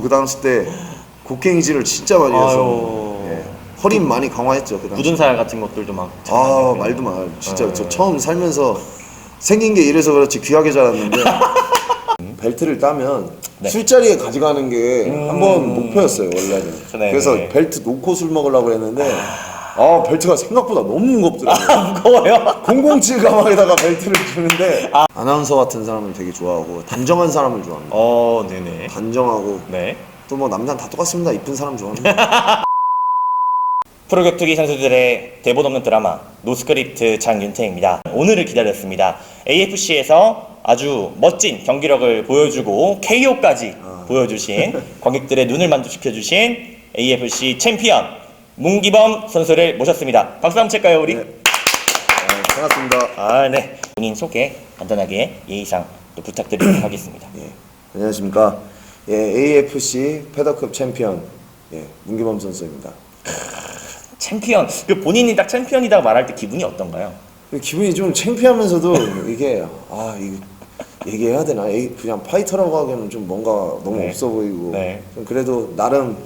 그 당시 때 곡괭이질을 진짜 많이 했었는데 예. 허리 많이 강화했죠 그 당시. 굳은 살 같은 것들도 막. 말도 마. 진짜 저 처음 살면서 생긴 게 이래서 그렇지 귀하게 자랐는데 벨트를 따면 네. 술자리에 가져가는 게 한번 목표였어요 원래는. 네, 그래서 네. 벨트 놓고 술 먹으려고 했는데 벨트가 생각보다 너무 무겁더라고요. 무거워요? 007 가방에다가 벨트를 주는데 아나운서 같은 사람을 되게 좋아하고 단정한 사람을 좋아합니다. 네네. 단정하고 네. 또 뭐 남자는 다 똑같습니다. 이쁜 사람 좋아합니다. 프로격투기 선수들의 대본 없는 드라마 노스크립트 장윤태입니다. 오늘을 기다렸습니다. AFC에서 아주 멋진 경기력을 보여주고 KO까지 보여주신 관객들의 눈을 만족시켜주신 AFC 챔피언 문기범 선수를 모셨습니다. 박수 한번 칠까요 우리? 네. 반갑습니다. 네. 본인 소개 간단하게 예의상 또 부탁드리도록 하겠습니다. 예, 안녕하십니까. 예, AFC 패더급 챔피언 문기범 선수입니다. 챔피언, 그 본인이 딱 챔피언이라고 말할 때 기분이 어떤가요? 기분이 좀 창피하면서도 이게 이거 얘기해야 되나? 그냥 파이터라고 하기에는 좀 뭔가 너무 네. 없어 보이고 네. 좀 그래도 나름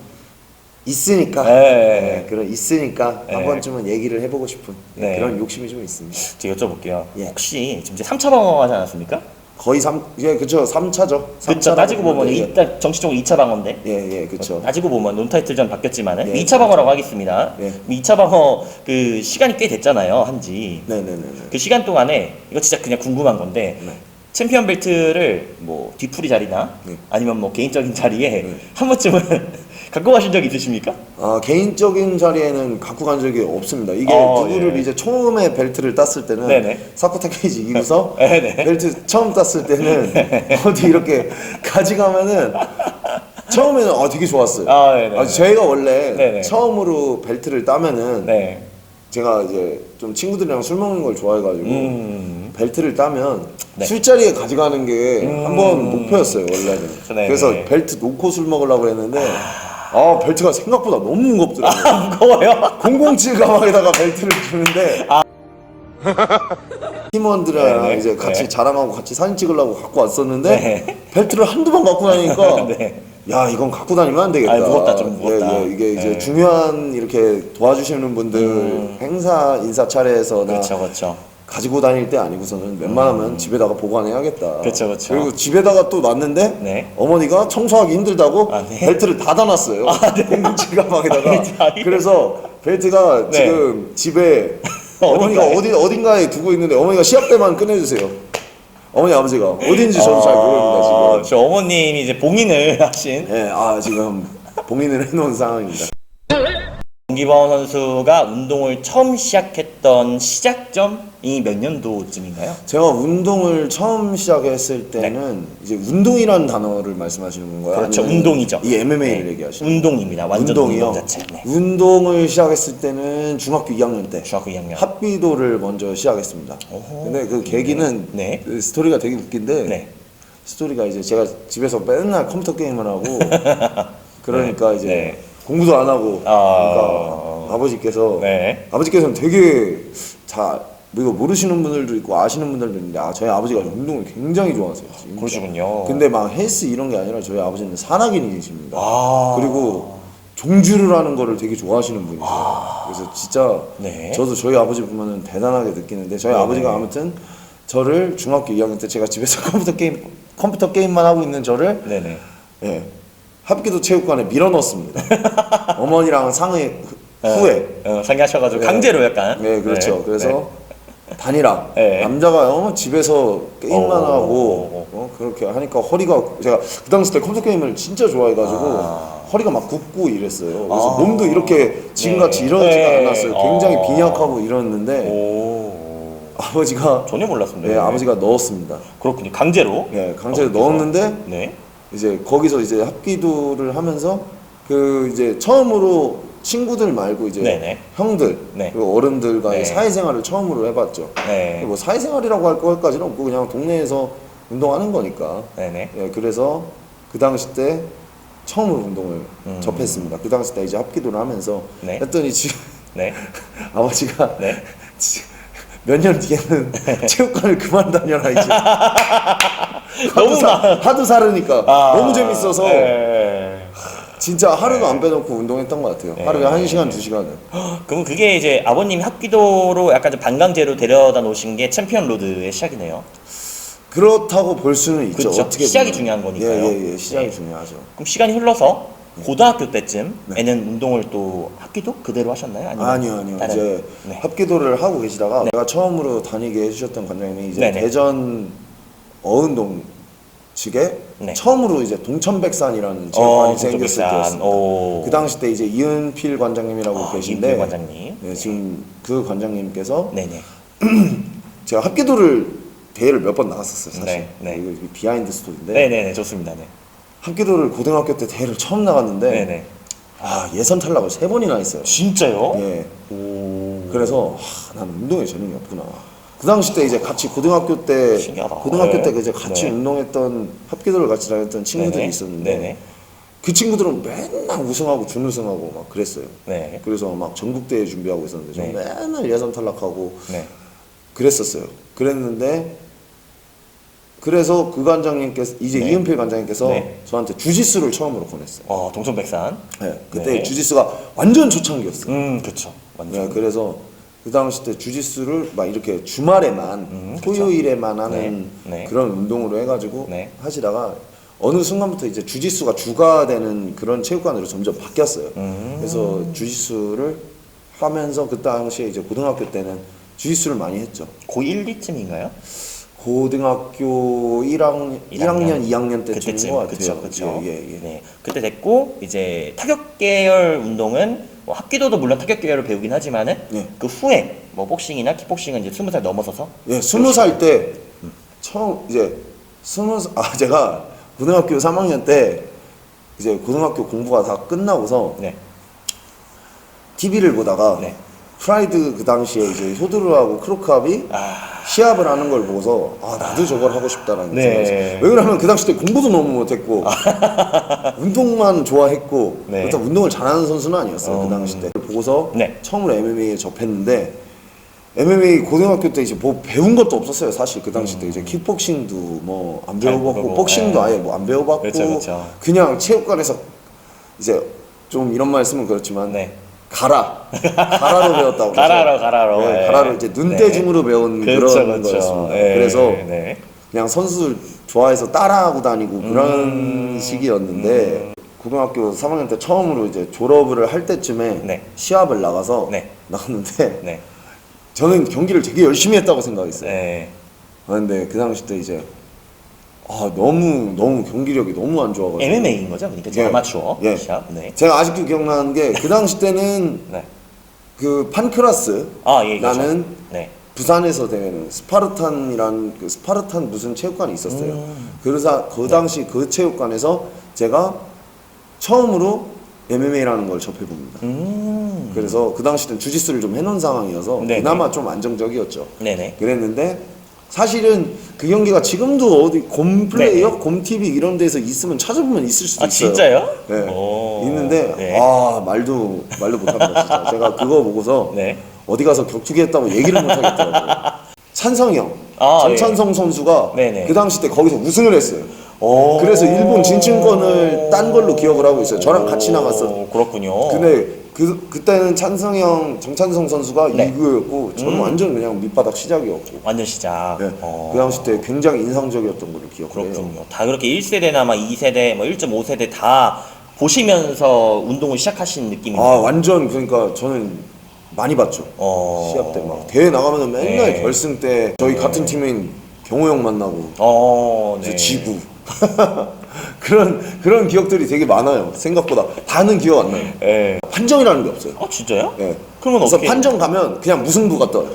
있으니까 그런 있으니까 한 번쯤은 얘기를 해보고 싶은 그런 욕심이 좀 있습니다. 제가 여쭤볼게요. 예. 혹시 지금 이제 3차 방어 하지 않았습니까? 거의 그쵸 3차죠. 그쵸. 따지고 보면 일단 정식적으로 2차 방어인데. 예, 그쵸. 따지고 보면 논타이틀전 바뀌었지만은 예, 2차 방어라고 하겠습니다. 예. 2차 방어 그 시간이 꽤 됐잖아요, 한지. 네네네. 그 시간 동안에 이거 진짜 그냥 궁금한 건데 네. 챔피언 벨트를 뭐 뒤풀이 자리나 네. 아니면 뭐 개인적인 자리에 네. 한 번쯤은 갖고 가신 적 있으십니까? 개인적인 자리에는 갖고 간 적이 없습니다. 이게 누구를 예. 이제 처음에 벨트를 땄을 때는 네네. 사쿠 타케이지 이기고서 네네. 벨트 처음 땄을 때는 어디 이렇게 가져가면은 처음에는 되게 좋았어요. 네네. 저희가 원래 네네. 처음으로 벨트를 따면은 네. 제가 이제 좀 친구들이랑 술 먹는 걸 좋아해가지고 벨트를 따면 네. 술자리에 가져가는 게 한번 목표였어요 원래는. 네네. 그래서 벨트 놓고 술 먹으려고 했는데 벨트가 생각보다 너무 무겁더라고요. 무거워요? 007 가방에다가 벨트를 주는데 팀원들이랑 네네. 이제 같이 네. 자랑하고 같이 사진 찍으려고 갖고 왔었는데 네. 벨트를 한두 번 갖고 다니니까 네. 야 이건 갖고 다니면 안 되겠다. 무겁다, 좀 무겁다. 이게 이제 네. 중요한 이렇게 도와주시는 분들 행사 인사 차례에서나 그렇죠. 가지고 다닐 때 아니고서는 웬만하면 집에다가 보관해야겠다. 그쵸. 그리고 집에다가 또 놨는데 네. 어머니가 청소하기 힘들다고 네. 벨트를 닫아놨어요. 공공칠 가방에다가. 그래서 벨트가 네. 지금 집에 어머니가 어딘가에 두고 있는데 어머니가 시합 때만 꺼내주세요. 어머니 아버지가 어딘지 저도 잘 모릅니다 지금. 저 어머님이 이제 봉인을 하신 지금 봉인을 해놓은 상황입니다. 문기범 선수가 운동을 처음 시작했던 시작점이 몇 년도쯤인가요? 제가 운동을 처음 시작했을 때는 이제 운동이라는 단어를 말씀하시는 건가요? 그렇죠. 아니면 운동이죠. 이 MMA를 얘기하시는 운동입니다. 완전 운동이요? 운동 자체. 네. 운동을 시작했을 때는 중학교 2학년 때 중학교 2학년. 합기도를 먼저 시작했습니다. 오호. 근데 그 계기는 네. 그 스토리가 되게 웃긴데 네. 스토리가 이제 제가 집에서 맨날 컴퓨터 게임을 하고 그러니까 이제 네. 공부도 안 하고 그러니까 아버지께서 네. 아버지께서는 되게 이거 모르시는 분들도 있고 아시는 분들도 있는데 저희 아버지가 운동을 굉장히 좋아하세요. 진짜. 그러시군요. 근데 막 헬스 이런 게 아니라 저희 아버지는 산악인이십니다. 그리고 그리고 종주를 하는 거를 되게 좋아하시는 분이세요. 그래서 진짜 네. 저도 저희 아버지 보면은 대단하게 느끼는데 저희 아버지가 아무튼 저를 중학교 2학년 때 제가 집에서 컴퓨터 게임만 하고 있는 저를 네네. 합기도 체육관에 밀어넣었습니다. 어머니랑 상의 후에. 상의하셔가지고 강제로 약간. 네, 그렇죠. 네. 그래서 다니라. 네. 남자가 집에서 게임만 하고 그렇게 하니까 허리가 제가 그 당시 때 컴퓨터 게임을 진짜 좋아해가지고 허리가 막 굽고 이랬어요. 그래서 몸도 이렇게 지금같이 이러지가 않았어요. 굉장히 빈약하고 이랬는데 아버지가 전혀 몰랐습니다. 네, 아버지가 넣었습니다. 그렇군요. 강제로. 네, 강제로 넣었는데 네. 이제 거기서 이제 합기도를 하면서 그 이제 처음으로 친구들 말고 이제 네네. 형들 네. 그리고 어른들과의 네. 사회생활을 처음으로 해봤죠. 네. 뭐 사회생활이라고 할 것까지는 없고 그냥 동네에서 운동하는 거니까. 네네. 그래서 그 당시 때 처음으로 운동을 접했습니다. 그 당시 때 이제 합기도를 하면서 네. 했더니 지금 네. 아버지가 네. 몇 년 뒤에는 체육관을 그만 다녀라 이제. 하도 사르니까 너무 재밌어서 네. 진짜 하루도 안 빼놓고 운동했던 것 같아요. 하루에 1시간, 2시간은. 그럼 그게 이제 아버님이 합기도로 약간 좀 반강제로 데려다 놓으신 게 챔피언 로드의 시작이네요. 그렇다고 볼 수는 있죠. 그렇죠. 어떻게 시작이 보면. 중요한 거니까요. 예, 시작이 네. 중요하죠. 그럼 시간이 흘러서 고등학교 때쯤에는 운동을 또 합기도 그대로 하셨나요? 아니요. 다른? 이제 네. 합기도를 하고 계시다가 제가 처음으로 다니게 해주셨던 관장님이 이제 네네. 대전 어운동 측에 네. 처음으로 이제 동천백산이라는 체육관이 생겼을 동천백산. 때였습니다. 오. 그 당시 때 이제 이은필 관장님이라고 계신데 이은필 관장님. 네, 지금 그 관장님께서 네네. 제가 합기도를 대회를 몇 번 나갔었어요, 사실. 네, 네. 이거 비하인드 스토리인데 네네네, 좋습니다. 네. 합기도를 고등학교 때 대회를 처음 나갔는데 네네. 예선 탈락을 3번이나 했어요. 진짜요? 예. 오. 그래서 난 운동에 재능이 없구나. 그 당시 때 이제 같이 고등학교 때 신기하다. 때 네. 이제 같이 네. 운동했던 합기도를 같이 다녔던 친구들이 네네. 있었는데 네네. 그 친구들은 맨날 우승하고 준우승하고 막 그랬어요. 네. 그래서 막 전국대회 준비하고 있었는데 저는 네. 맨날 예선 탈락하고 네. 그랬었어요. 그랬는데 그래서 그 관장님께서 이제 네. 이은필 관장님께서 네. 저한테 주짓수를 처음으로 권했어요. 동천백산. 네, 그때 네. 주짓수가 완전 초창기였어요. 그쵸. 완전. 네, 그래서 그 당시 때 주짓수를 막 이렇게 주말에만 그쵸. 토요일에만 하는 네, 네. 그런 운동으로 해가지고 네. 하시다가 어느 순간부터 이제 주짓수가 주가 되는 그런 체육관으로 점점 바뀌었어요. 그래서 주짓수를 하면서 그 당시에 이제 고등학교 때는 주짓수를 많이 했죠. 고1, 2쯤인가요? 고등학교 1학년, 2학년 때쯤인 것 같아요. 그쵸. 예. 네. 그때 됐고, 이제 타격 계열 운동은, 뭐 합기도도 물론 타격 계열을 배우긴 하지만은, 네. 그 후에, 뭐 복싱이나 킥복싱은 이제 20살 넘어서서. 예, 20살 때 처음 이제 제가 고등학교 3학년 때 이제 고등학교 공부가 다 끝나고서 네. TV를 보다가 네. 프라이드 그 당시에 이제 효드르하고 크로캅이 시합을 하는 걸 보고서 나도 저걸 하고 싶다라는 네. 생각이 있어요. 왜 그러냐면 그 당시 때 공부도 너무 못했고 운동만 좋아했고 네. 그렇다고 운동을 잘하는 선수는 아니었어요. 그 당시 때 보고서 네. 처음으로 MMA에 접했는데 MMA 고등학교 때 이제 뭐 배운 것도 없었어요. 사실 그 당시 때 이제 킥복싱도 뭐 안 잘 배워봤고 모르고, 복싱도 네. 아예 뭐 안 배워봤고 그쵸. 그냥 체육관에서 이제 좀 이런 말 쓰면 그렇지만 네. 가라로 배웠다고. 가라로. 네, 네. 가라로 이제 눈대중으로 배운 그런 거였습니다. 네. 그래서 네. 그냥 선수들 좋아해서 따라하고 다니고 그런 시기였는데 고등학교 3학년 때 처음으로 이제 졸업을 할 때쯤에 네. 시합을 나가서 네. 나갔는데 네. 저는 경기를 되게 열심히 했다고 생각했어요. 네. 근데 그 당시 때 이제 너무 경기력이 너무 안 좋아가지고 MMA인 거죠? 그러니까 예. 아마추어 예. 시합. 네. 제가 아직도 기억나는 게 그 당시 때는 네. 그 판크라스 예, 그렇죠. 나는 네. 부산에서 되는 스파르탄이란 그 스파르탄 무슨 체육관이 있었어요. 그래서 그 당시 그 체육관에서 제가 처음으로 MMA라는 걸 접해봅니다. 그래서 그 당시 때는 주짓수를 좀 해놓은 상황이어서 네네. 그나마 좀 안정적이었죠. 네네. 그랬는데 사실은 그 경기가 지금도 어디 곰플레이어, 네네. 곰TV 이런 데서 있으면 찾아보면 있을 수도 있어요. 진짜요? 네. 오. 있는데 네. 말도 못합니다. 진짜 제가 그거 보고서 네. 어디 가서 격투기 했다고 얘기를 못 하겠더라고요. 찬성형, 아, 전찬성 선수가 네네. 그 당시 때 거기서 우승을 했어요. 오. 그래서 일본 진출권을 딴 걸로 기억을 하고 있어요. 저랑 같이 나갔어. 그렇군요. 근데 그때는 정찬성 선수가 네. 2구였고 저는 완전 그냥 밑바닥 시작이었고. 완전 시작. 네. 그 당시 때 굉장히 인상적이었던 걸로 기억해요. 그렇군요. 다 그렇게 1세대나 막 2세대, 뭐 1.5세대 다 보시면서 운동을 시작하신 느낌이네요. 완전 그러니까 저는 많이 봤죠. 시합 때 막 대회 나가면 맨날 네. 결승 때 저희 같은 팀인 경호 형 만나고 네. 지구 그런 기억들이 되게 많아요. 생각보다 다는 기억 안 나요. 네. 판정이라는 게 없어요. 진짜요? 네. 그러면 그래서 어떻게? 판정 가면 그냥 무승부가 떠요.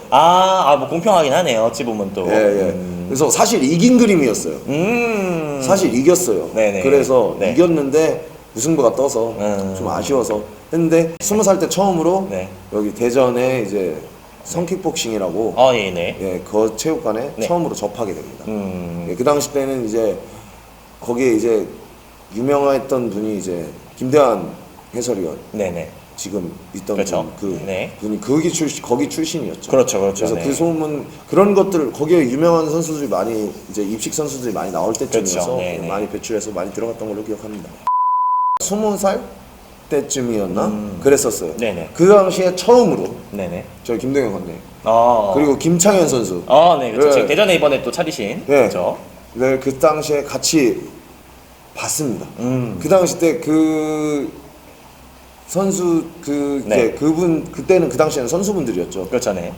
뭐 공평하긴 하네요. 어찌 보면 또. 예. 그래서 사실 이긴 그림이었어요. 사실 이겼어요. 네네. 그래서 네. 이겼는데 무승부가 떠서 좀 아쉬워서 했는데 20살 때 처음으로 네. 여기 대전에 이제 성킥복싱이라고 네. 그 체육관에 네. 처음으로 접하게 됩니다. 그 당시 때는 이제 거기에 이제 유명했던 분이 이제 김대한 해설위원 네네. 지금 있던 그렇죠. 그 네. 분이 거기 출신이었죠. 그렇죠, 그렇죠. 그래서 네. 그 소문 그런 것들 거기에 유명한 선수들이 많이 이제 입식 선수들이 많이 나올 때쯤이어서 그렇죠. 네, 네. 많이 배출해서 많이 들어갔던 걸로 기억합니다. 20살 때쯤이었나 그랬었어요. 네네. 그 당시에 처음으로 네네. 저희 김동현 관장님 아. 그리고 김창현 선수 네, 그렇죠. 네. 지금 대전에 이번에 또 차리신. 네. 그렇죠. 네, 그 당시에 같이 봤습니다. 그 당시 때 그 선수 네. 이제 그분 그때는 그 당시에는 선수분들이었죠. 그렇죠, 네.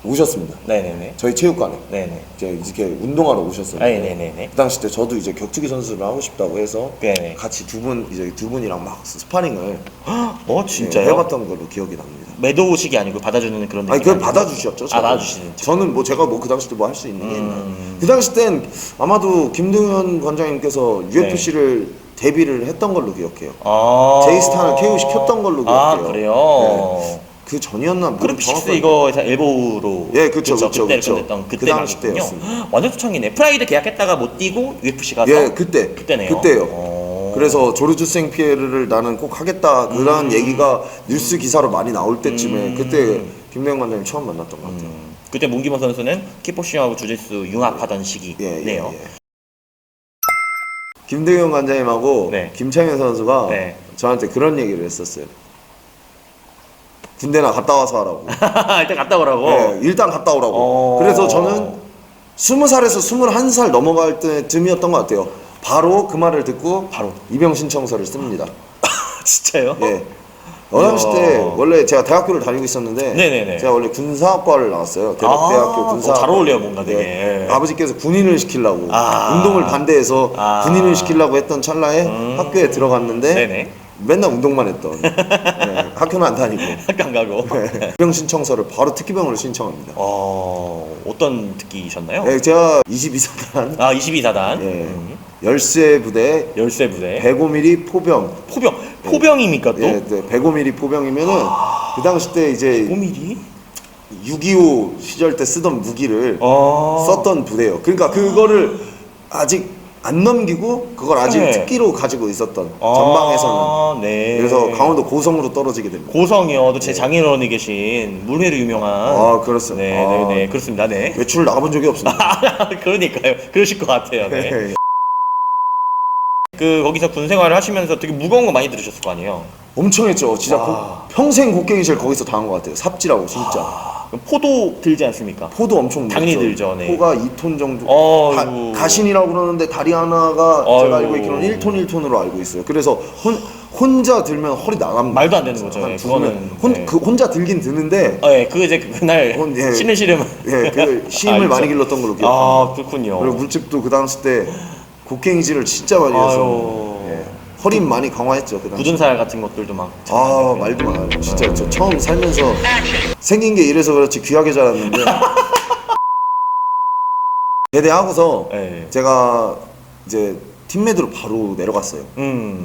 오셨습니다. 네네네. 저희 체육관에 네네. 이제 이렇게 운동하러 오셨어요. 네네네. 그 당시 때 저도 이제 격투기 선수를 하고 싶다고 해서 네네. 같이 두 분이랑 막 스파링을 진짜요? 해봤던 걸로 기억이 납니다. 매도식이 아니고 받아주는 그런 아니 느낌. 그걸 받아주셨죠. 저는. 받아주시는. 저는 뭐 제가 뭐 그 당시 때 뭐 할 수 있는 게 있나요? 그 당시 땐 아마도 김동현 관장님께서 UFC를 데뷔를 했던 걸로 기억해요. 제이스탄을 KO 시켰던 걸로 기억해요. 그래요? 네. 그 전이었나? 크루피식스 이거에서 엘보로. 예, 그쵸. 그때를 끝냈던 그 그때 당시 말이군요. 때였습니다. 완전 초창기네. 프라이드 계약했다가 못 뛰고 UFC 가서. 예, 그때네요. 그때네요. 그래서 조르주 생피에르를 나는 꼭 하겠다 그런 얘기가 뉴스 기사로 많이 나올 때쯤에 그때 김동현 관장님 처음 만났던 것 같아요. 그때 문기범 선수는 킥복싱하고 주짓수 융합하던 시기네요. 예. 김동현 관장님하고 네. 김창현 선수가 네. 저한테 그런 얘기를 했었어요. 군대나 갔다 와서 하라고. 일단 갔다 오라고. 네, 일단 갔다 오라고. 그래서 저는 20살에서 21살 넘어갈 때쯤이었던 것 같아요. 바로 그 말을 듣고 바로 입영 신청서를 씁니다. 진짜요? 예. 당시 때 원래 제가 대학교를 다니고 있었는데 네네네. 제가 원래 군사학과를 나왔어요. 대학교 군사학과. 잘 어울려요, 뭔가 되게. 네. 아버지께서 군인을 시키려고 운동을 반대해서 군인을 시키려고 했던 찰나에 학교에 들어갔는데 네네. 맨날 운동만 했던 네, 학교는 안 다니고 학교 안 가고. 입영 신청서를 바로 특기병으로 신청합니다. 어떤 특기셨나요? 네, 제가 22사단 22사단. 예, 열세 부대 열세 부대. 105mm 포병 포병입니까 또? 예, 네, 105mm 포병이면은 그 당시 때 이제 5mm? 6.25 시절 때 쓰던 무기를 썼던 부대예요. 그러니까 그거를 아직 안 넘기고 그걸 아직 네. 특기로 가지고 있었던 전방에서는. 네. 그래서 강원도 고성으로 떨어지게 됩니다. 고성이요. 또 제 장인어른이 계신 물회로 유명한. 그렇습니다. 네, 그렇습니다. 네. 외출을 나가본 적이 없습니다. 그러니까요. 그러실 것 같아요. 네. 거기서 군 생활을 하시면서 되게 무거운 거 많이 들으셨을 거 아니에요? 엄청 했죠. 진짜 평생 곡괭이질 거기서 당한 것 같아요. 삽질하고 진짜. 그럼 포도 들지 않습니까? 포도 엄청 당연히 들죠. 들죠, 네. 포가 2톤 정도. 어이구. 가신이라고 그러는데 다리 하나가 제가 알고 있기로는 1톤 1톤으로 알고 있어요. 그래서 혼자 들면 허리 나갑니다. 말도 안 되는 거죠. 한 예, 그거는 그거는, 네. 혼자 들긴 드는데 그 이제 그날 예. 쉬는 시름. 그 힘을 많이 길렀던 걸로 기억합니다. 그렇군요. 그리고 물집도 그 당시 때 곡괭이질을 진짜 많이 했었는데 허리 많이 강화했죠. 그 당시. 굳은 살 같은 것들도 막. 말도 마요. 진짜 저 처음 살면서 생긴 게 이래서 그렇지 귀하게 자랐는데 제대하고서 네. 제가 이제 팀매드로 바로 내려갔어요.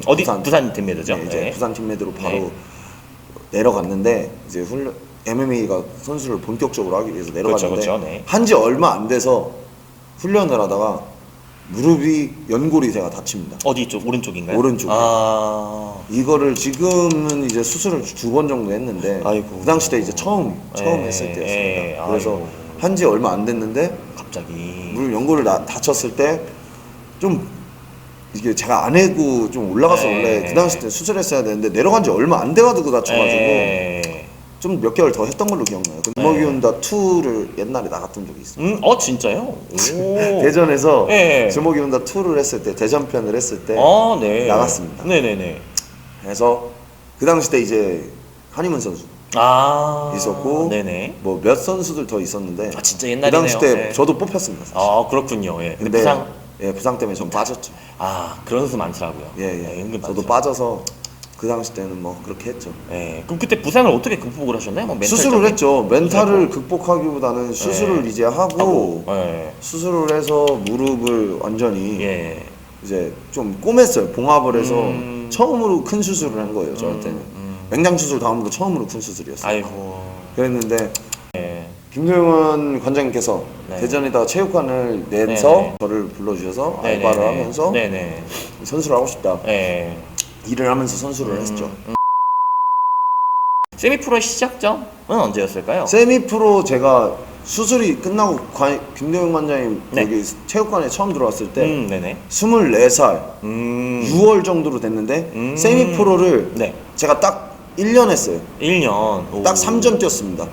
어디 부산 팀매드죠? 네, 이제 네. 부산 팀매드로 바로 네. 내려갔는데 이제 MMA가 선수를 본격적으로 하기 위해서 내려갔는데 그렇죠, 네. 한지 얼마 안 돼서 훈련을 하다가 무릎이 연골이 제가 다칩니다. 어디 쪽? 오른쪽인가요? 오른쪽에. 아. 이거를 지금은 이제 수술을 2번 정도 했는데 아이고. 그 당시 때 이제 처음 했을 때였습니다. 그래서 아이고. 한지 얼마 안 됐는데 갑자기. 무릎 연골을 다쳤을 때 좀 이게 제가 안 해고 좀 올라가서 원래 그 당시 때 수술했어야 되는데 내려간 지 얼마 안 돼가지고 다쳐가지고 좀 몇 개월 더 했던 걸로 기억나요. 그 주먹이 온다 2를 옛날에 나갔던 적이 있어요. 진짜요? 오. 대전에서 네. 주먹이 온다 2를 했을 때 대전편을 했을 때 네. 나갔습니다. 네네네. 그래서 그 당시 때 이제 한희문 선수 있었고 네네. 뭐 몇 선수들 더 있었는데 진짜 그 옛날이네요. 당시 때 네. 저도 뽑혔습니다. 사실. 그렇군요. 예. 근데 근데 부상 때문에 좀 빠졌죠. 그런 선수 많더라고요. 은근 저도 많죠. 빠져서 그 당시 때는 뭐 그렇게 했죠. 그럼 그때 부상을 어떻게 극복을 하셨나요? 뭐 수술을 했죠. 멘탈을 극복하기보다는 수술을 이제 하고 수술을 해서 무릎을 완전히 이제 좀 꼬맸어요. 봉합을 해서 처음으로 큰 수술을 한 거예요. 저한테는 맹장 수술 다음으로 처음으로 큰 수술이었어요. 아이고. 그랬는데 김동현 관장님께서 대전에다 체육관을 내서 네네. 저를 불러주셔서 알바를 하면서 선수를 하고 싶다. 일을 하면서 선수를 했죠. 세미프로의 시작점은 언제였을까요? 세미프로 제가 수술이 끝나고 김대영 관장님 네. 여기 체육관에 처음 들어왔을 때 네네. 24살 6월 정도로 됐는데 세미프로를 네. 제가 딱 1년 했어요. 1년. 딱 3전 뛰었습니다.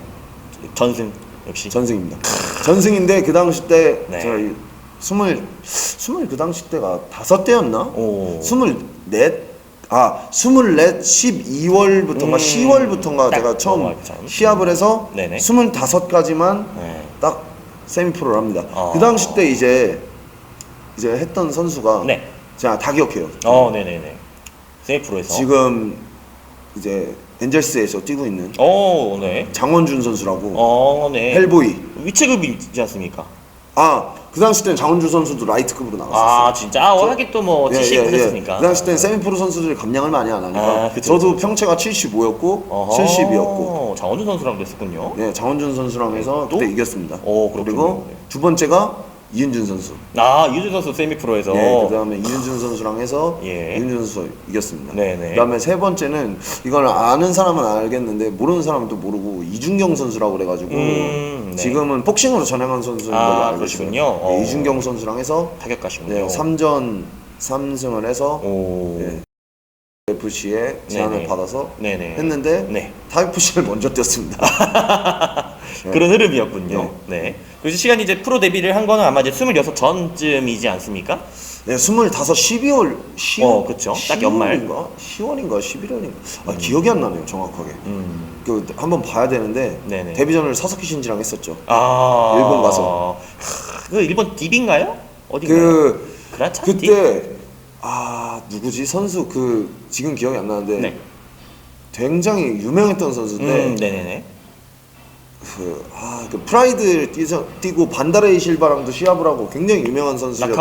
전승 역시. 전승입니다. 전승인데 그 당시 때 네. 제가 스물 그 당시 때가 5대였나? 오. 24 12월부터인가 10월부터인가 딱 제가 처음 넘어가기 전. 시합을 해서 네네. 25까지만 네. 딱 세미프로를 합니다. 어. 그 당시 때 이제 했던 선수가 네. 제가 다 기억해요. 네네네. 세미프로에서. 지금 이제 엔젤스에서 뛰고 있는 네. 장원준 선수라고 네. 헬보이. 위체급이지 않습니까? 그 당시 때는 장원준 선수도 라이트급으로 나왔었어요. 아, 진짜? 하긴 또 뭐 70 했으니까. 그 당시 때는 세미프로 선수들이 감량을 많이 안 하니까 그쵸, 저도 그쵸. 평체가 75였고 70이었고 장원준 선수랑 됐었군요. 네, 장원준 선수랑 해서 또? 그때 이겼습니다. 그렇군요. 그리고 네. 두 번째가 이윤준 선수. 이윤준 선수 세미프로에서. 네, 그다음에 이윤준 선수랑 해서 예. 이윤준 선수 이겼습니다. 네네. 그다음에 세 번째는 이걸 아는 사람은 알겠는데 모르는 사람은 또 모르고 이준경 선수라고 그래가지고 네. 지금은 복싱으로 전향한 선수인 걸로 알고 있어요. 그러시군요. 네, 이준경 선수랑 해서 타격가시군요. 네, 3전 3승을 해서 오. 네. FC의 제안을 네네. 받아서 네네. 했는데 네. 타이프C를 먼저 뛰었습니다. 네. 그런 흐름이었군요. 네. 그래서 시간이 이제 프로 데뷔를 한 거는 아마 이제 26 전쯤이지 않습니까? 네, 25, 12월, 10월, 그쵸. 딱 연말. 10월인가 11월인가 기억이 안 나네요, 정확하게. 그 한번 봐야 되는데 네네. 데뷔전을 사사키 신지랑 했었죠. 일본 가서. 그 일본 DB인가요? 어딘가요? 그라찬 그때 누구지 선수 지금 기억이 안 나는데 네. 굉장히 유명했던 선수인데 네네네. 그 프라이드 뛰고 반다레이 실바랑도 시합을 하고 굉장히 유명한 선수였던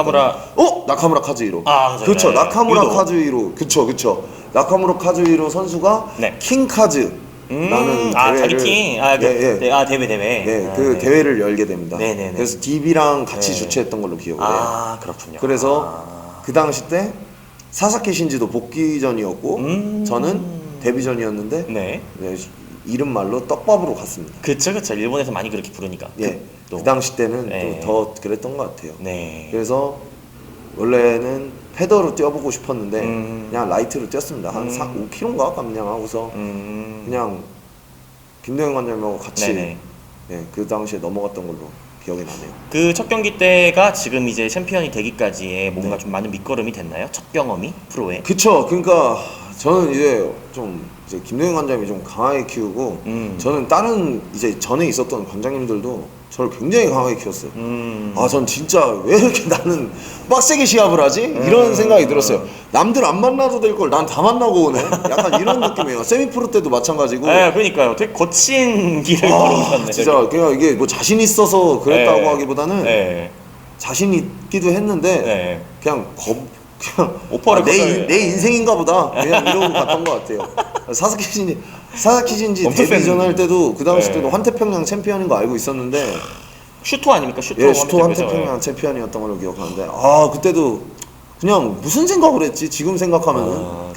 나카무라 카즈히로. 그렇죠. 네. 나카무라 유도. 카즈히로. 그쵸. 나카무라 카즈히로 선수가 네. 킹카즈 라는 자기 대회를 팀. 대회. 그 대회를 열게 됩니다. 네네네. 그래서 DB랑 같이 네. 주최했던 걸로 기억을 해요. 그렇군요. 그래서 그 당시 때 사사키 신지도 복귀전이었고 저는 데뷔전이었는데 네. 이름 말로 떡밥으로 갔습니다. 그쵸. 일본에서 많이 그렇게 부르니까. 예. 그 당시 때는 네. 또 더 그랬던 것 같아요. 네. 그래서 원래는 패더로 뛰어보고 싶었는데 그냥 라이트로 뛰었습니다. 한 5km인가 감량하고서 그냥 김대영 관장님하고 같이 네네. 그 당시에 넘어갔던 걸로 기억이 나네요. 그 첫 경기 때가 지금 이제 챔피언이 되기까지의 뭔가 좀 많은 밑거름이 됐나요? 첫 경험이 프로에? 그쵸. 그러니까 저는 이제 김대영 관장님이 좀 강하게 키우고 저는 다른 이제 전에 있었던 관장님들도 저를 굉장히 강하게 키웠어요. 전 진짜 왜 이렇게 나는 빡세게 시합을 하지? 이런 생각이 들었어요. 남들 안 만나도 될 걸 난 다 만나고 오네. 약간 이런 느낌이에요. 세미프로 때도 마찬가지고. 네, 그러니까요. 되게 거친 길을 걸으셨네. 진짜 그냥 이게 뭐 자신 있어서 그랬다고 네. 하기보다는 네. 자신 있기도 했는데 네. 그냥 오퍼를 내 인생인가 보다 그냥 이러고 갔던 것 같아요. 사사키 신지 엄청 데뷔전 할 때도 그 당시 네. 때도 환태평양 챔피언인 거 알고 있었는데 슈토 아닙니까? 슈토 환태평양 챔피언이었던 걸로 기억하는데 그때도 그냥 무슨 생각을 했지? 지금 생각하면은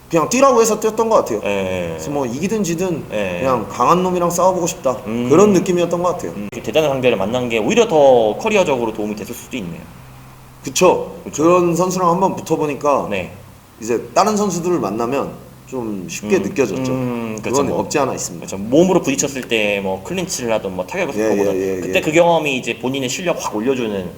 그냥 뛰라고 해서 뛰었던 것 같아요. 네. 그래서 뭐 이기든 지든 네. 그냥 강한 놈이랑 싸워보고 싶다 그런 느낌이었던 것 같아요. 대단한 상대를 만난 게 오히려 더 커리어적으로 도움이 됐을 수도 있네요. 그쵸. 그런 선수랑 한번 붙어보니까 네. 이제 다른 선수들을 만나면 좀 쉽게 느껴졌죠. 그렇죠. 그건 뭐. 없지 않아 있습니다. 그렇죠. 몸으로 부딪혔을 때 뭐 클린치를 하든 뭐 타격을 섞어보든 그때 그 경험이 이제 본인의 실력 확 올려주는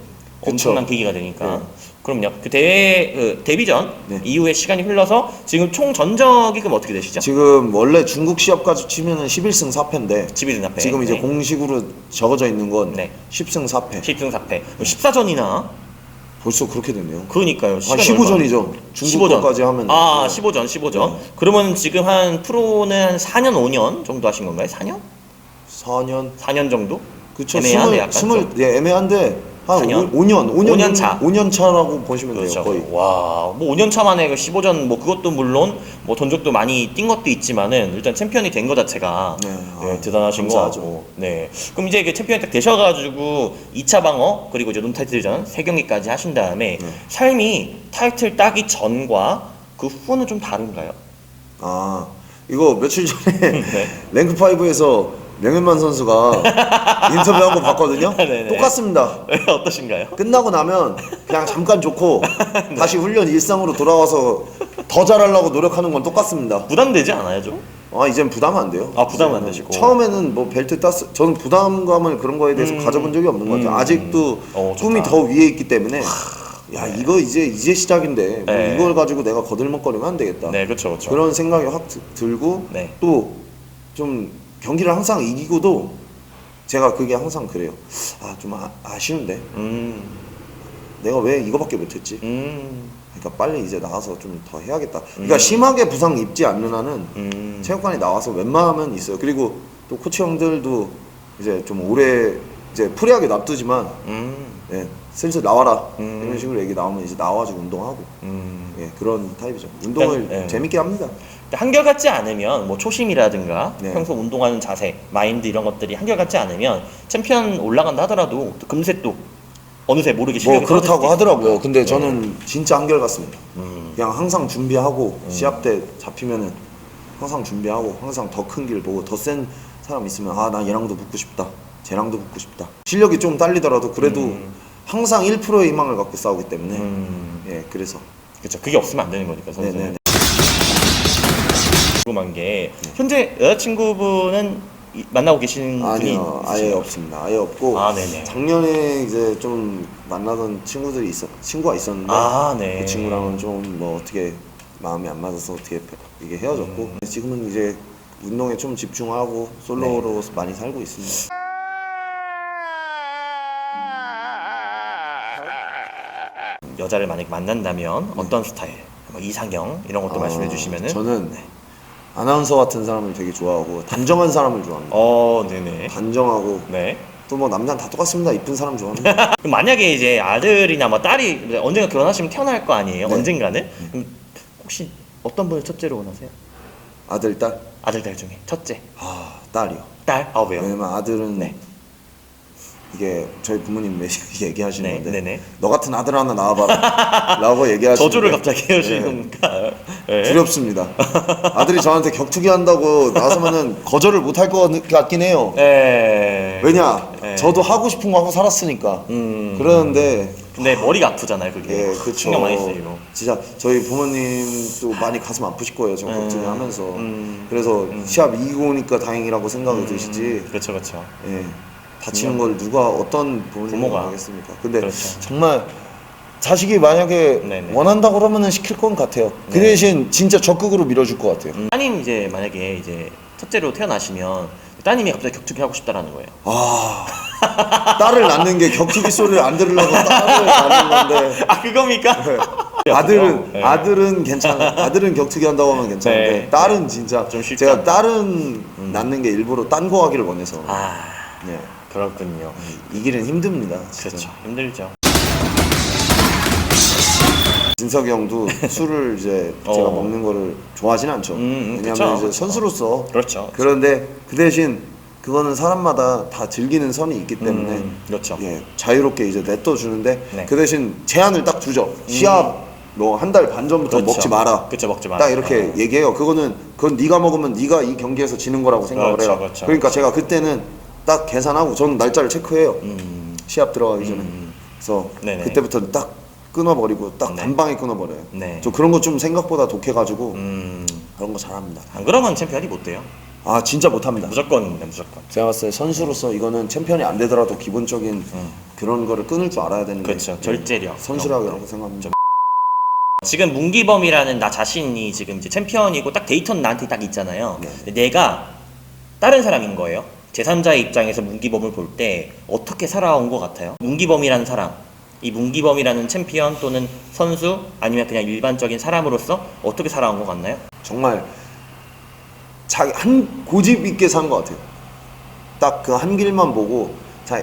엄청난 계기가 되니까. 그럼요. 그 대회 데뷔전 이후에 시간이 흘러서 지금 총 전적이 그럼 어떻게 되시죠? 지금 원래 중국 시합까지 치면은 11승 4패인데 지비든 앞에 지금 이제 공식으로 적어져 있는 건 네. 10승 4패. 10승 4패 14전이나 벌써 그렇게 됐네요. 그러니까요. 15전이죠. 중국 거까지 하면. 15전. 그러면 지금 한 프로는 한 4년 5년 정도 하신 건가요? 4년? 4년 정도? 그쵸. 애매하네, 약간 좀. 애매한데 한 4년? 5년 차. 5년 차라고 보시면 그렇죠. 돼요. 거의. 와, 뭐 5년 차 만에 그 15전 뭐 그것도 물론 뭐 전적도 많이 뛴 것도 있지만은 일단 챔피언이 된 거 자체가 대단하신 거 감사하죠. 같고. 네. 그럼 이제 그 챔피언이 딱 되셔가지고 2차 방어 그리고 이제 논타이틀전 3경기까지 하신 다음에 삶이 타이틀 따기 전과 그 후는 좀 다른가요? 이거 며칠 전에 네. 랭크 5에서 명현만 선수가 인터뷰한 거 봤거든요. 네네. 똑같습니다. 어떠신가요? 끝나고 나면 그냥 잠깐 좋고 다시 훈련 일상으로 돌아와서 더 잘하려고 노력하는 건 똑같습니다. 부담되지 않아요 좀? 아 이젠 부담 안 돼요. 아 부담 안 되시고. 처음에는 뭐 벨트 땄어. 저는 부담감을 그런 거에 대해서 가져본 적이 없는 것 같아요. 아직도 꿈이 좋다. 더 위에 있기 때문에 야 이거 이제 시작인데 뭐 네. 이걸 가지고 내가 거들먹거리면 안 되겠다. 네 그렇죠 그렇죠. 그런 생각이 확 들고 네. 또 좀 경기를 항상 이기고도 제가 그게 항상 그래요. 아 좀 아쉬운데 내가 왜 이거밖에 못했지? 그러니까 빨리 이제 나와서 좀 더 해야겠다. 그러니까 심하게 부상 입지 않는 한은 체육관에 나와서 웬만하면 있어요. 그리고 또 코치 형들도 이제 좀 오래 이제 프리하게 놔두지만 예, 슬슬 나와라 이런 식으로 얘기 나오면 이제 나와가지고 운동하고 예, 그런 타입이죠. 운동을 네. 재밌게 합니다. 한결같지 않으면 뭐 초심이라든가 네. 평소 운동하는 자세, 마인드 이런 것들이 한결같지 않으면 챔피언 올라간다 하더라도 또 금세 또 어느새 모르게 뭐 실력이 그렇다고 떨어질 수도 하더라고요. 있으니까. 근데 네. 저는 진짜 한결같습니다. 그냥 항상 준비하고 시합 때 잡히면은 항상 준비하고 항상 더 큰 길 보고 더 센 사람 있으면 아 나 얘랑도 붙고 싶다. 쟤랑도 붙고 싶다. 실력이 좀 딸리더라도 그래도 항상 1%의 희망을 갖고 싸우기 때문에 예 그래서 그렇죠. 그게 없으면 안 되는 거니까 선수는. 네네. 궁금한 게 현재 여자친구분은 만나고 계시는 분이 아니요 아예 있으신가요? 없습니다. 아예 없고 아, 네네. 작년에 이제 좀 만나던 친구가 있었는데 아, 네. 그 친구랑은 좀 뭐 어떻게 마음이 안 맞아서 어떻게 이게 헤어졌고 지금은 이제 운동에 좀 집중하고 솔로로 많이 살고 있습니다. 여자를 만약에 만난다면 어떤 스타일? 뭐 이상형 이런 것도 말씀해 주시면은 저는 아나운서 같은 사람을 되게 좋아하고 단정한 사람을 좋아합니다. 네네. 단정하고 네. 또 뭐 남자는 다 똑같습니다. 이쁜 사람 좋아합니다. 그럼 만약에 이제 아들이나 뭐 딸이 언젠가 결혼하시면 태어날 거 아니에요? 네. 언젠가는? 그럼 혹시 어떤 분을 첫째로 원하세요? 아들, 딸? 아들 딸 중에 첫째. 아 딸이요. 딸? 아 왜요? 왜냐면 아들은 네. 이게 저희 부모님 얘기하시는 네, 건데 네네. 너 같은 아들 하나 낳아봐라 라고 얘기하시는데 저주를 갑자기 해주시는 네. 겁니까? 네. 두렵습니다. 아들이 저한테 격투기 한다고 나서면은 거절을 못 할 것 같긴 해요. 네. 왜냐? 네. 저도 하고 싶은 거 하고 살았으니까. 그러는데 근데 머리가 아프잖아요 그게. 예, 그쵸. 신경 많이 쓰이고. 진짜 저희 부모님도 많이 가슴 아프실 거예요. 저 격투기 하면서. 그래서 음. 시합 이기고 오니까 다행이라고 생각이 드시지. 그렇죠 그렇죠. 예. 다치는 걸 누가 어떤 부모가. 하겠습니까? 근데 그렇죠. 정말 자식이 만약에 네네. 원한다 그러면은 시킬 건 같아요. 그 네. 대신 진짜 적극으로 밀어줄 것 같아요. 따님 이제 만약에 이제 첫째로 태어나시면 따님이 갑자기 격투기 하고 싶다라는 거예요. 아 딸을 낳는 게 격투기 소리를 안 들으려고 딸을 낳는 건데 아 그겁니까? 아들은 네. 아들은 괜찮아. 아들은 격투기 한다고 하면 괜찮은데 네. 딸은 진짜 좀 쉽지 제가 않다. 딸은 낳는 게 일부러 딴 거 하기를 원해서 아 네. 그렇군요. 이 길은 힘듭니다. 진짜. 그렇죠. 힘들죠. 진석이 형도 술을 이제 제가 먹는 거를 좋아하진 않죠. 왜냐면 그쵸, 이제 그쵸. 선수로서 그렇죠. 그런데 그 대신 그거는 사람마다 다 즐기는 선이 있기 때문에 그렇죠. 예, 자유롭게 이제 냅둬 주는데 네. 그 대신 제한을 딱 두죠. 시합 뭐 한 달 반 전부터 그렇죠. 먹지 마라. 그쵸, 먹지 마라. 딱 이렇게 얘기해요. 그건 네가 먹으면 네가 이 경기에서 지는 거라고 생각을 그렇죠, 해요. 그렇죠, 그러니까 제가 그때는 딱 계산하고 저는 날짜를 체크해요. 시합 들어가기 전에. 그래서 네네. 그때부터 딱 끊어버리고 딱 네. 단방에 끊어버려요. 네. 저 그런 거 좀 생각보다 독해가지고 그런 거 잘합니다. 안 그러면 챔피언이 못 돼요. 아 진짜 못합니다. 무조건 무조건. 제가 봤을 때 선수로서 이거는 챔피언이 안 되더라도 기본적인 그런 거를 끊을 줄 알아야 되는 그렇죠. 게 절제력. 선수라고 생각합니다. 지금 문기범이라는 나 자신이 지금 이제 챔피언이고 딱 데이터는 나한테 딱 있잖아요. 네. 근데 내가 다른 사람인 거예요. 제3자의 입장에서 문기범을 볼 때 어떻게 살아온 것 같아요? 문기범이라는 사람, 이 문기범이라는 챔피언 또는 선수 아니면 그냥 일반적인 사람으로서 어떻게 살아온 것 같나요? 정말 자기 한 고집 있게 산 것 같아요. 딱 그 한 길만 보고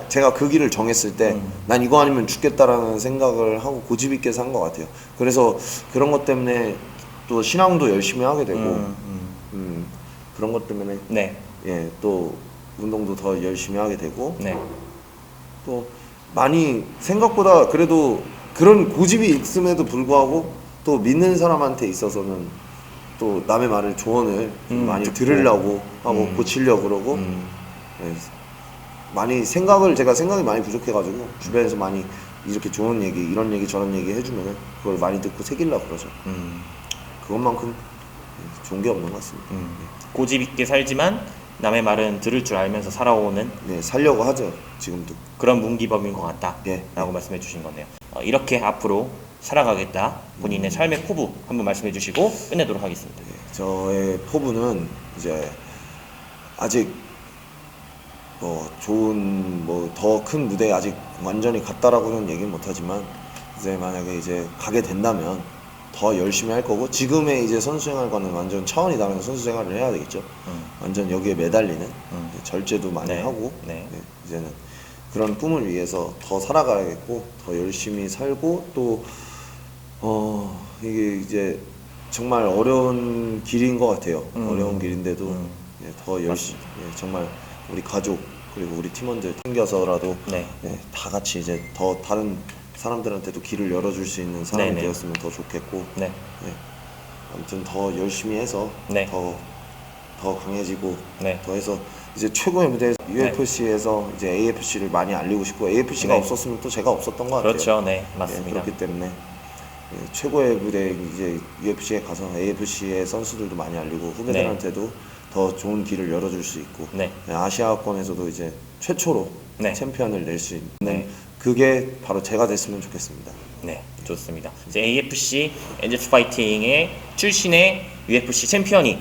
제가 그 길을 정했을 때 난 이거 아니면 죽겠다라는 생각을 하고 고집 있게 산 것 같아요. 그래서 그런 것 때문에 또 신앙도 열심히 하게 되고 그런 것 때문에 네, 예, 또 운동도 더 열심히 하게 되고 네, 또 많이 생각보다 그래도 그런 고집이 있음에도 불구하고 또 믿는 사람한테 있어서는 또 남의 말을 조언을 많이 듣고. 들으려고 하고 고치려고 그러고 네, 많이 제가 생각이 많이 부족해가지고 주변에서 많이 이렇게 좋은 얘기 이런 얘기 저런 얘기 해주면은 그걸 많이 듣고 새기려고 그러죠. 그것만큼 좋은 게 없는 것 같습니다. 고집 있게 살지만 남의 말은 들을 줄 알면서 살아오는 네, 살려고 하죠 지금도. 그런 문기범인 것 같다 네. 라고 말씀해 주신 거네요. 이렇게 앞으로 살아가겠다 본인의 삶의 포부 한번 말씀해 주시고 끝내도록 하겠습니다. 네, 저의 포부는 이제 아직 좋은 더 큰 무대에 아직 완전히 갔다라고는 얘기는 못하지만 이제 만약에 이제 가게 된다면 더 열심히 할 거고 지금의 이제 선수 생활과는 완전 차원이 다른 선수 생활을 해야 되겠죠. 완전 여기에 매달리는 이제 절제도 많이 네. 하고 네. 네, 이제는 그런 꿈을 위해서 더 살아가야겠고 더 열심히 살고 또 이게 이제 정말 어려운 길인 것 같아요. 어려운 길인데도 예, 더 열심히 정말 우리 가족 그리고 우리 팀원들 챙겨서라도 네. 다 같이 이제 더 다른 사람들한테도 길을 열어줄 수 있는 사람이 네네. 되었으면 더 좋겠고 네. 아무튼 더 열심히 해서 네. 더 강해지고 네. 더 해서 이제 최고의 무대에서 UFC에서 이제 AFC를 많이 알리고 싶고 AFC가 네. 없었으면 또 제가 없었던 것 같아요. 그렇죠. 네, 맞습니다. 그렇기 때문에 최고의 무대 이제 UFC에 가서 AFC의 선수들도 많이 알리고 후배들한테도 더 좋은 길을 열어줄 수 있고 네. 아시아권에서도 이제 최초로 네. 챔피언을 낼 수 있는 네. 그게 바로 제가 됐으면 좋겠습니다. 네, 좋습니다. 이제 AFC 엔젤스 파이팅의 출신의 UFC 챔피언이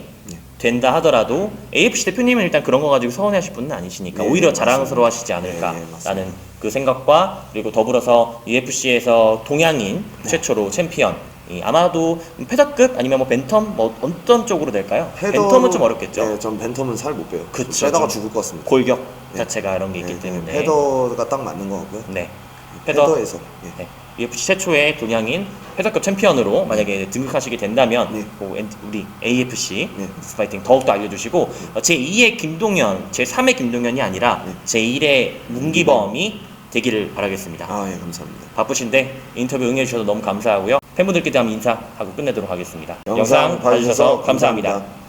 된다 하더라도 AFC 대표님은 일단 그런 거 가지고 서운해하실 분은 아니시니까 네, 오히려 맞습니다. 자랑스러워하시지 네, 않을까라는 맞습니다. 그 생각과 그리고 더불어서 UFC에서 동양인 최초로 챔피언 아마도 패더급 아니면 뭐 벤텀 어떤 쪽으로 될까요? 벤텀은 좀 어렵겠죠. 네, 전 벤텀은 살 못 빼요. 그쵸, 빼다가 좀 죽을 것 같습니다. 골격 자체가 이런 게 있기 네, 때문에 패더가 딱 맞는 것 같고요. 네. 패더에서 네. UFC 최초의 동양인 패더급 챔피언으로 만약에 등극하시게 된다면 네. 우리 AFC 네. 파이팅 더욱더 알려주시고 제2의 김동현, 제3의 김동현이 아니라 제1의 문기범이 되기를 바라겠습니다. 예, 감사합니다. 바쁘신데 인터뷰 응해주셔서 너무 감사하고요. 팬분들께 대한 인사하고 끝내도록 하겠습니다. 영상 봐주셔서 감사합니다. 감사합니다.